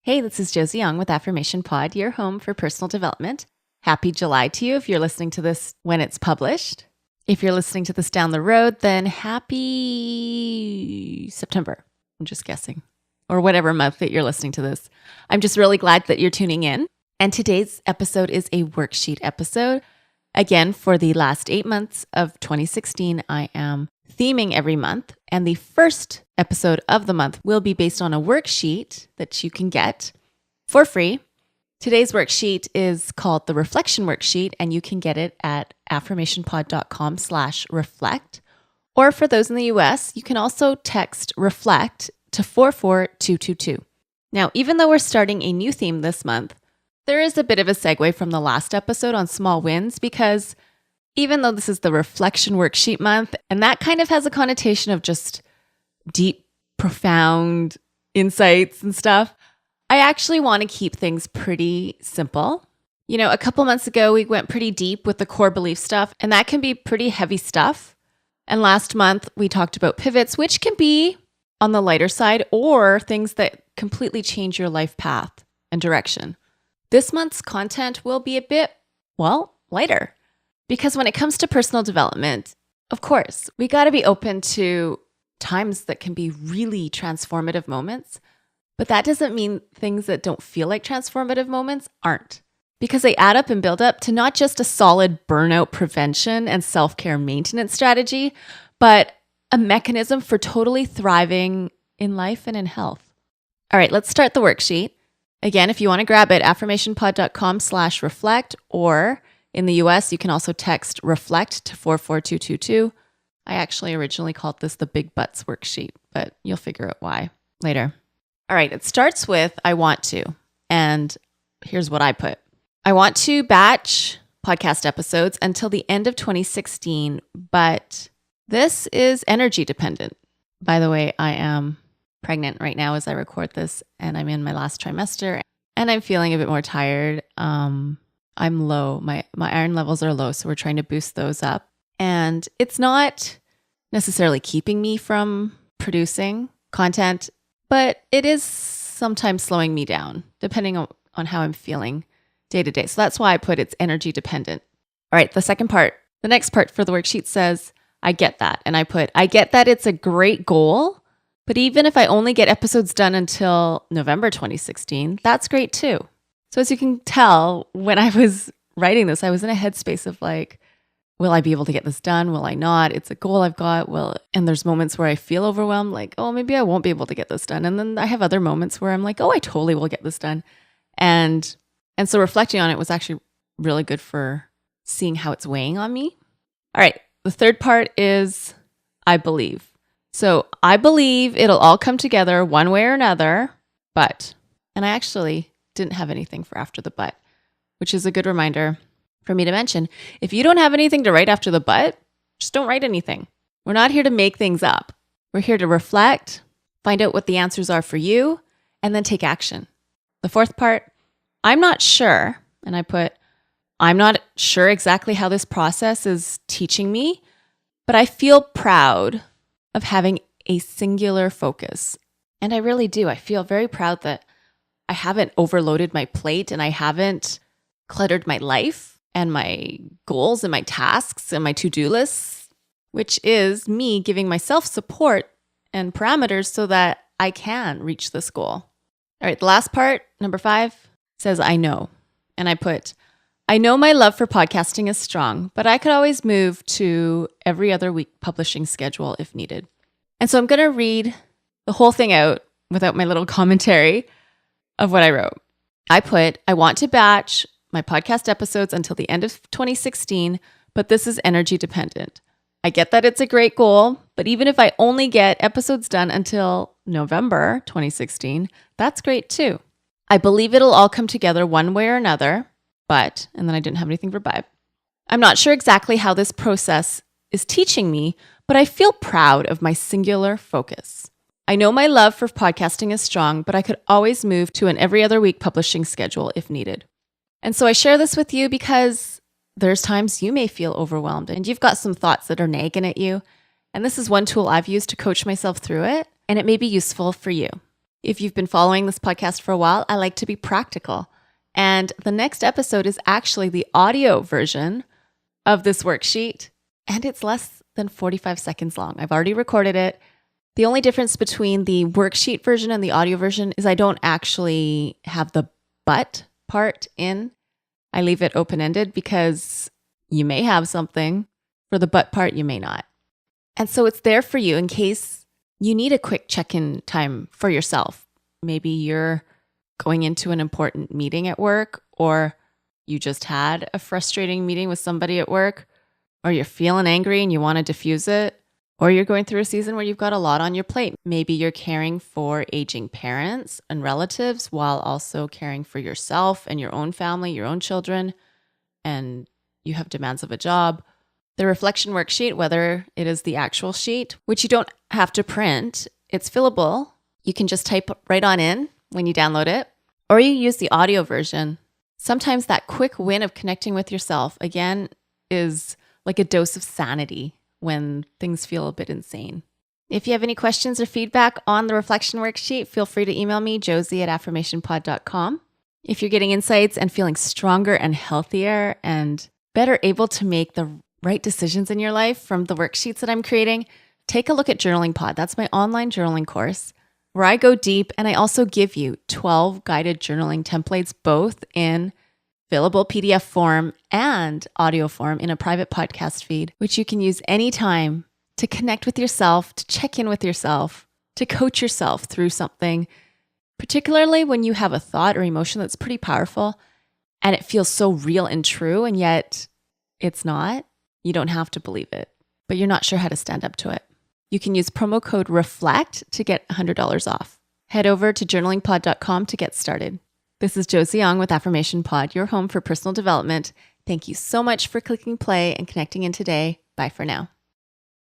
Hey, this is Josie Young with Affirmation Pod, your home for personal development. Happy July to you if you're listening to this when it's published. If you're listening to this down the road, then happy September. I'm just guessing. Or whatever month that you're listening to this. I'm just really glad that you're tuning in. And today's episode is a worksheet episode. Again, for the last 8 months of 2016, I am theming every month. And the first episode of the month will be based on a worksheet that you can get for free. Today's worksheet is called the Reflection Worksheet, and you can get it at affirmationpod.com/reflect. Or for those in the US, you can also text reflect to 44222. Now, even though we're starting a new theme this month, there is a bit of a segue from the last episode on small wins, because even though this is the Reflection Worksheet month, and that kind of has a connotation of just deep, profound insights and stuff, I actually want to keep things pretty simple. You know, a couple months ago, we went pretty deep with the core belief stuff, and that can be pretty heavy stuff. And last month, we talked about pivots, which can be on the lighter side, or things that completely change your life path and direction. This month's content will be a bit, lighter. Because when it comes to personal development, of course, we got to be open to times that can be really transformative moments. But that doesn't mean things that don't feel like transformative moments aren't. Because they add up and build up to not just a solid burnout prevention and self-care maintenance strategy, but a mechanism for totally thriving in life and in health. All right, let's start the worksheet. Again, if you want to grab it, affirmationpod.com/reflect, or in the US, you can also text reflect to 44222. I actually originally called this the Big Butts worksheet, but you'll figure out why later. All right, it starts with I want to, and here's what I put. I want to batch podcast episodes until the end of 2016, but this is energy dependent. By the way, I am pregnant right now as I record this, and I'm in my last trimester, and I'm feeling a bit more tired. I'm low. My iron levels are low, so we're trying to boost those up. And it's not necessarily keeping me from producing content, but it is sometimes slowing me down, depending on how I'm feeling day to day. So that's why I put it's energy dependent. All right, the next part for the worksheet says, I get that. And I put, I get that it's a great goal, but even if I only get episodes done until November 2016, that's great too. So as you can tell, when I was writing this, I was in a headspace of like, will I be able to get this done? Will I not? It's a goal I've got. And there's moments where I feel overwhelmed, like, oh, maybe I won't be able to get this done. And then I have other moments where I'm like, oh, I totally will get this done. And so reflecting on it was actually really good for seeing how it's weighing on me. All right. The third part is I believe. So I believe it'll all come together one way or another, but, and I actually didn't have anything for after the but, which is a good reminder for me to mention. If you don't have anything to write after the but, just don't write anything. We're not here to make things up. We're here to reflect, find out what the answers are for you, and then take action. The fourth part, I'm not sure, and I put, I'm not sure exactly how this process is teaching me, but I feel proud of having a singular focus. And I really do. I feel very proud that I haven't overloaded my plate and I haven't cluttered my life and my goals and my tasks and my to-do lists, which is me giving myself support and parameters so that I can reach this goal. All right, the last part, number 5, says I know. And I put, I know my love for podcasting is strong, but I could always move to every other week publishing schedule if needed. And so I'm going to read the whole thing out without my little commentary of what I wrote. I put, I want to batch my podcast episodes until the end of 2016, but this is energy dependent. I get that it's a great goal, but even if I only get episodes done until November 2016, that's great too. I believe it'll all come together one way or another, but, and then I didn't have anything for but. I'm not sure exactly how this process is teaching me, but I feel proud of my singular focus. I know my love for podcasting is strong, but I could always move to an every other week publishing schedule if needed. And so I share this with you because there's times you may feel overwhelmed and you've got some thoughts that are nagging at you. And this is one tool I've used to coach myself through it, and it may be useful for you. If you've been following this podcast for a while, I like to be practical. And the next episode is actually the audio version of this worksheet, and it's less than 45 seconds long. I've already recorded it. The only difference between the worksheet version and the audio version is I don't actually have the but part in. I leave it open-ended because you may have something for the but part, you may not. And so it's there for you in case you need a quick check-in time for yourself. Maybe you're going into an important meeting at work, or you just had a frustrating meeting with somebody at work, or you're feeling angry and you want to diffuse it, or you're going through a season where you've got a lot on your plate. Maybe you're caring for aging parents and relatives while also caring for yourself and your own family, your own children, and you have demands of a job. The reflection worksheet, whether it is the actual sheet, which you don't have to print, it's fillable. You can just type right on in when you download it, or you use the audio version. Sometimes that quick win of connecting with yourself, again, is like a dose of sanity when things feel a bit insane. If you have any questions or feedback on the reflection worksheet, feel free to email me, Josie at affirmationpod.com. If you're getting insights and feeling stronger and healthier and better able to make the right decisions in your life from the worksheets that I'm creating, take a look at Journaling Pod. That's my online journaling course where I go deep, and I also give you 12 guided journaling templates, both in fillable PDF form and audio form in a private podcast feed, which you can use anytime to connect with yourself, to check in with yourself, to coach yourself through something, particularly when you have a thought or emotion that's pretty powerful and it feels so real and true, and yet it's not. You don't have to believe it, but you're not sure how to stand up to it. You can use promo code REFLECT to get $100 off. Head over to journalingpod.com to get started. This is Josie Young with Affirmation Pod, your home for personal development. Thank you so much for clicking play and connecting in today. Bye for now.